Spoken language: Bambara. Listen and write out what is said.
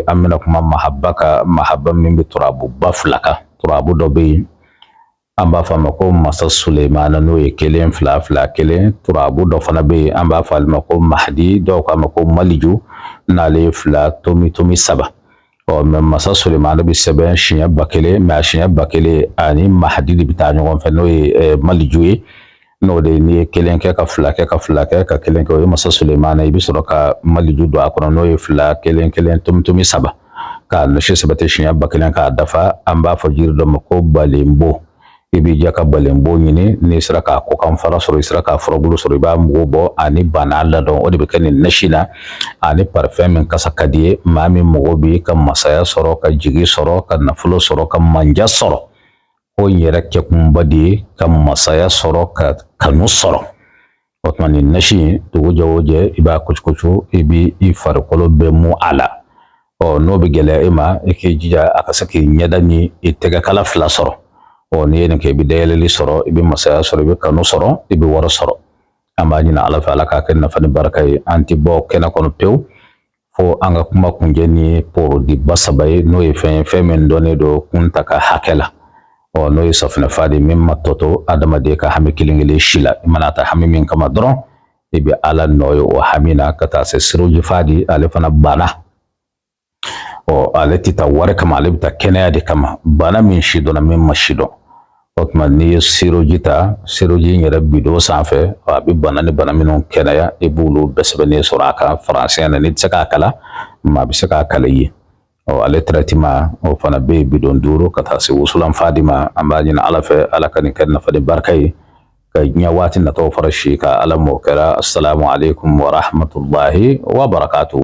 amina kuma mahabba min bi turabu baflaka turabu do be an b'a fɔ a ma ko masa Sulemana n'o ye 1 2 2 1 turabu dɔ fana be an b'a fɔ ale ma ko Mahdi dɔw k'a ma ko Maliju n'ale 2 tomi 3 mais masa Sulemana bi sɛbɛn siɲɛ 1000 mais a siɲɛ 1000 ani Mahdi de bi taa ɲɔgɔn fɛ n'o ye Maliju ye n'o de ni ye 1 kɛ ka 2 kɛ ka 2 kɛ ka 1 kɛ o ye masa Sulemana i bi sɔrɔ ka Maliju don a kɔnɔ n'o ye 2 1 1 tomi 3 ka nasi sɛbɛte siɲɛ 1000 k'a dafa an b'a fɔ jiri dɔ ma ko balenbo i b'i ja ka balenbo ɲini n'i sera k'a kɔkan fara sɔrɔ i sera k'a furabulu sɔrɔ i b'a mugu bɔ ani bana ladɔn o de bɛ kɛ nin nasi na ani parfɛn min kasa ka di ye maa min mago bi ka masaya sɔrɔ ka jigi sɔrɔ ka nafolo sɔrɔ ka manja sɔrɔ o yɛrɛ kɛkunba de ye ka masaya sɔrɔ ka kanu sɔrɔ o tuma nin nasi dugu jɛ o jɛ i b'a kucukucu i bi i farikolo bɛɛ mu a la n'o bɛ gɛlɛya e ma i k'i jija a ka se k'i ɲɛda ni i tɛgɛkala 2 sɔrɔ ni ye nin kɛ i bɛ dayɛlɛli sɔrɔ i bɛ masaya sɔrɔ i bɛ kanu sɔrɔ i bɛ wari sɔrɔ an b'a ɲini ala fɛ ala k'a kɛ nafa ni barika ye an ti bɔ kɛnɛ kɔnɔ pewu fo an ka kuma kuncɛ ni porodiba 3 ye n'o ye fɛn min dɔnnen don kun ta ka hakɛ la n'o ye safinɛ fadi min ma tɔtɔ adamaden ka hami kelen kelen si la i mana ta hami min kama dɔrɔn i bɛ ala nɔ ye o hami na ka taa se siroji fadi ale fana banna ale tɛ taa wari kama ale bɛ taa kɛnɛya de kama bana min si dɔnna min ma si dɔn o tuma n'i ye siroji ta siroji in yɛrɛ bidon sanfɛ a bɛ bana ni bana minnu kɛnɛya i b'olu bɛɛ sɛbɛnnen sɔrɔ a kan faransɛya na n'i tɛ se k'a kala maa bɛ se k'a kala i ye ale traitement o fana bɛ yen bidon 5 ka taa se wusulan fadi ma an b'a ɲini ala fɛ ala ka nin kɛ nafa ni barika ye ka diɲɛ waati nataw fara si ka ala m'o kɛra assalamu alaikum wa rahmatullahi wa barakatuh